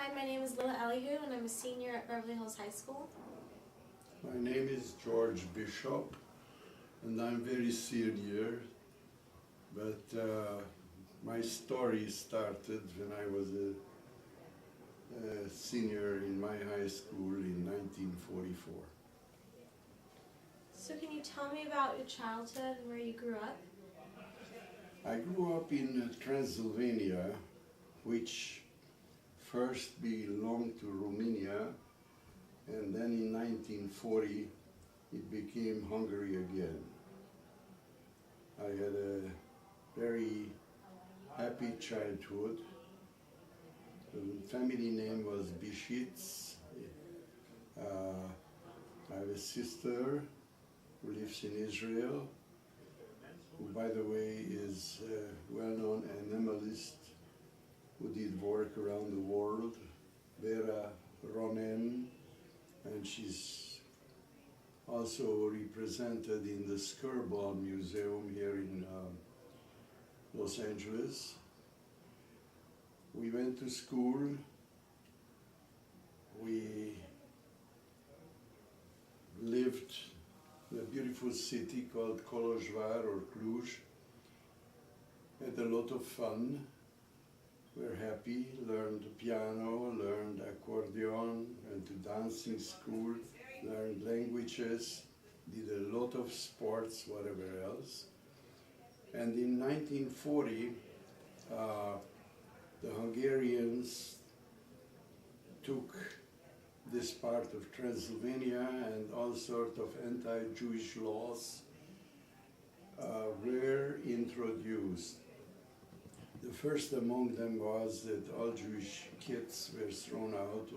Hi, my name is Leila.m4v and I'm a senior at Beverly Hills High School. My name is George Bishop and I'm very senior, but my story started when I was a senior in my high school in 1944. So can you tell me about your childhood and where you grew up? I grew up in Transylvania, which first belonged to Romania, and then in 1940 it became Hungary again. I had a very happy childhood. The family name was Bishitz. I have a sister who lives in Israel, who, by the way, is a well-known animalist who did work around the world, Vera Ronen, and she's also represented in the Skirball Museum here in Los Angeles. We went to school. We lived in a beautiful city called Kolozsvár or Cluj. Had a lot of fun. We're happy, learned piano, learned accordion, went to dancing school, learned languages, did a lot of sports, whatever else. And in 1940, the Hungarians took this part of Transylvania, and all sorts of anti-Jewish laws were introduced. The first among them was that all Jewish kids were thrown out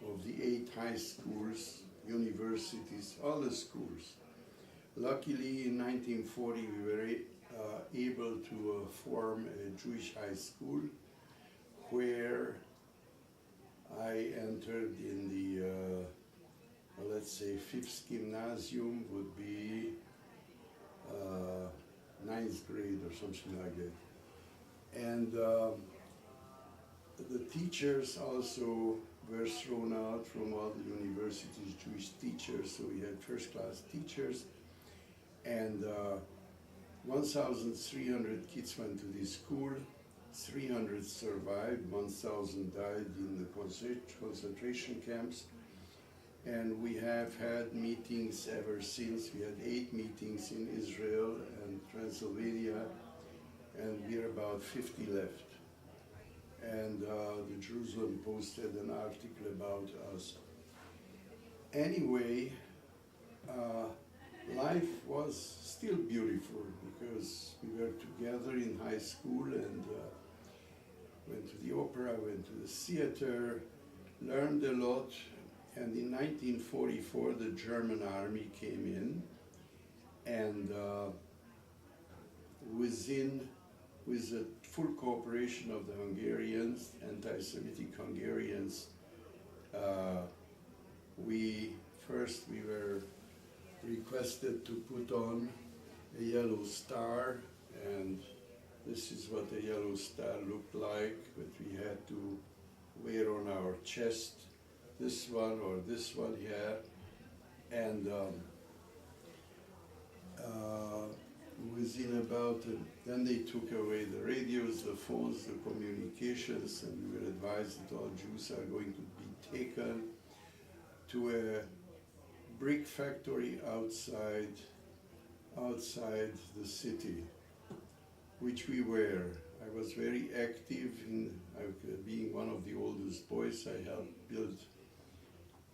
of the 8 high schools, universities, all the schools. Luckily, in 1940, we were able to form a Jewish high school where I entered in the, let's say, 5th gymnasium would be 9th grade or something like that. And the teachers also were thrown out from all the universities, Jewish teachers, so we had first-class teachers. And 1,300 kids went to this school, 300 survived, 1,000 died in the concentration camps. And we have had meetings ever since. We had 8 meetings in Israel and Transylvania, and we're about 50 left. And the Jerusalem Post had an article about us. Anyway, life was still beautiful because we were together in high school and went to the opera, went to the theater, learned a lot. And in 1944, the German army came in, and with the full cooperation of the Hungarians, anti-Semitic Hungarians, we were requested to put on a yellow star, and this is what a yellow star looked like, but we had to wear on our chest, this one or this one here, and within about, then they took away the radios, the phones, the communications, and we were advised that all Jews are going to be taken to a brick factory outside the city, which we were. I was very active in, being one of the oldest boys. I helped build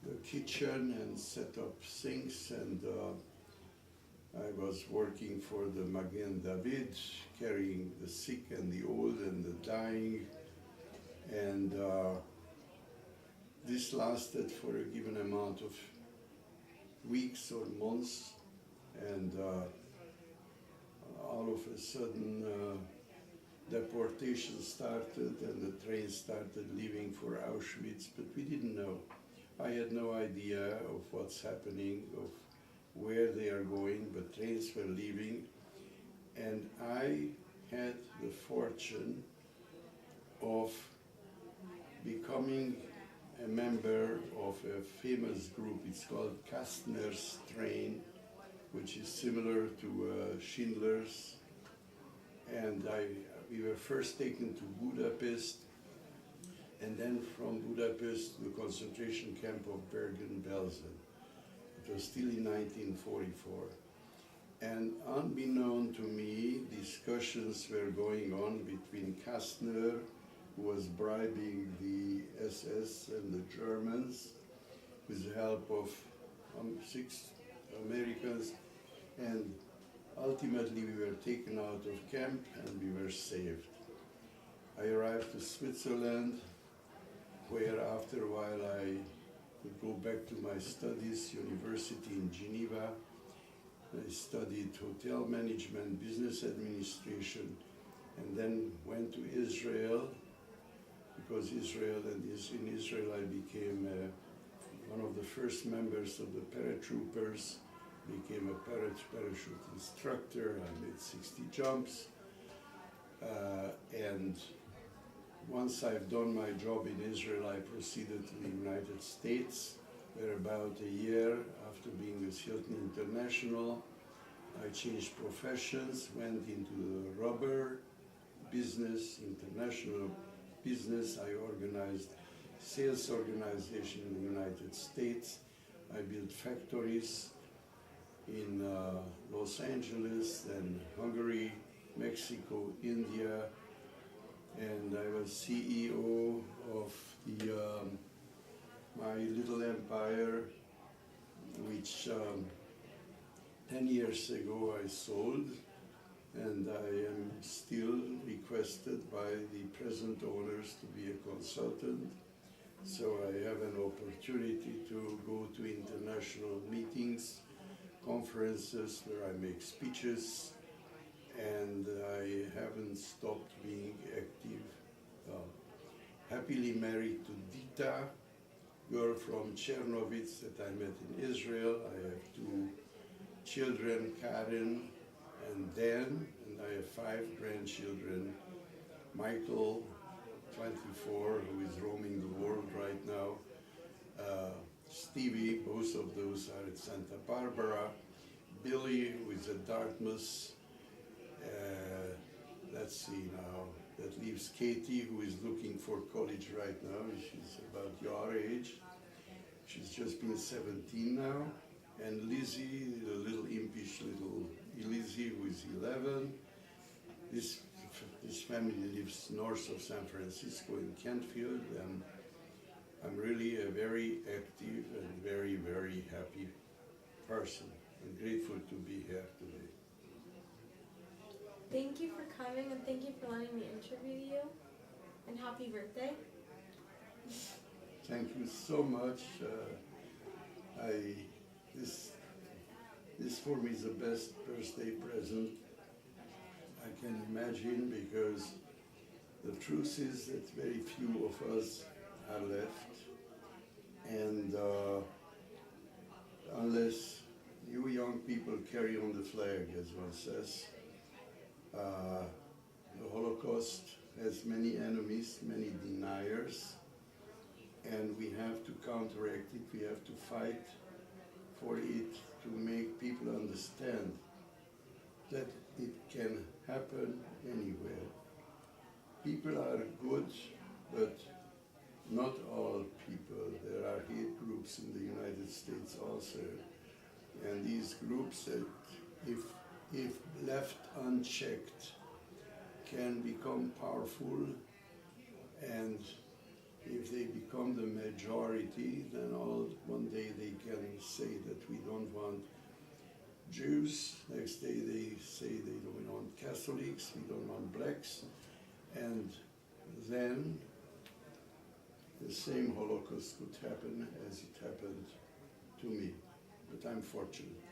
the kitchen and set up sinks, and I was working for the Magen David, carrying the sick and the old and the dying, and this lasted for a given amount of weeks or months, and all of a sudden deportation started and the train started leaving for Auschwitz, but we didn't know. I had no idea of what's happening, of where they are going, but trains were leaving, and I had the fortune of becoming becoming a member of a famous group. It's called Kastner's Train, which is similar to Schindler's. And we were first taken to Budapest, and then from Budapest to the concentration camp of Bergen-Belsen. It was still in 1944. And unbeknown to me, discussions were going on between Kastner, who was bribing the SS and the Germans with the help of 6 Americans, and ultimately we were taken out of camp and we were saved. I arrived to Switzerland, where after a while I could go back to my studies, university in Geneva. I studied hotel management, business administration, and then went to Israel, because in Israel I became one of the first members of the paratroopers, became a parachute instructor. I made 60 jumps, and once I've done my job in Israel, I proceeded to the United States, where about a year after being with Hilton International, I changed professions, went into the rubber business, international business. I organized sales organization in the United States. I built factories in Los Angeles, then Hungary, Mexico, India, and I was CEO of the my little empire, which 10 years ago I sold, and I am still requested by the present owners to be a consultant. So I have an opportunity to go to international meetings, conferences where I make speeches, and I haven't stopped being active. Happily married to Dita, girl from Chernovitz that I met in Israel. I have 2 children, Karen and Dan, and I have 5 grandchildren. Michael, 24, who is roaming the world right now. Stevie, both of those are at Santa Barbara. Billy, who is at Dartmouth. Let's see now, that leaves Katie, who is looking for college right now. She's about your age. She's just been 17 now. And Lizzie, the little impish little Lizzie, who is 11. This family lives north of San Francisco in Kentfield, and I'm really a very active and very, very happy person. I'm grateful to be here today. Thank you for coming, and thank you for letting me interview you. And happy birthday. Thank you so much. This for me is the best birthday present I can imagine, because the truth is that very few of us are left, and unless you young people carry on the flag, as one says, the Holocaust has many enemies, many deniers, and we have to counteract it. We have to fight for it, to make people understand that it can happen anywhere. People are good, but not all people. There are hate groups in the United States also, and these groups that, if left unchecked, can become powerful, and if they become the majority, then one day they can say that we don't want Jews, next day they say they don't want Catholics, we don't want blacks, and then the same Holocaust could happen as it happened to me. But I'm fortunate.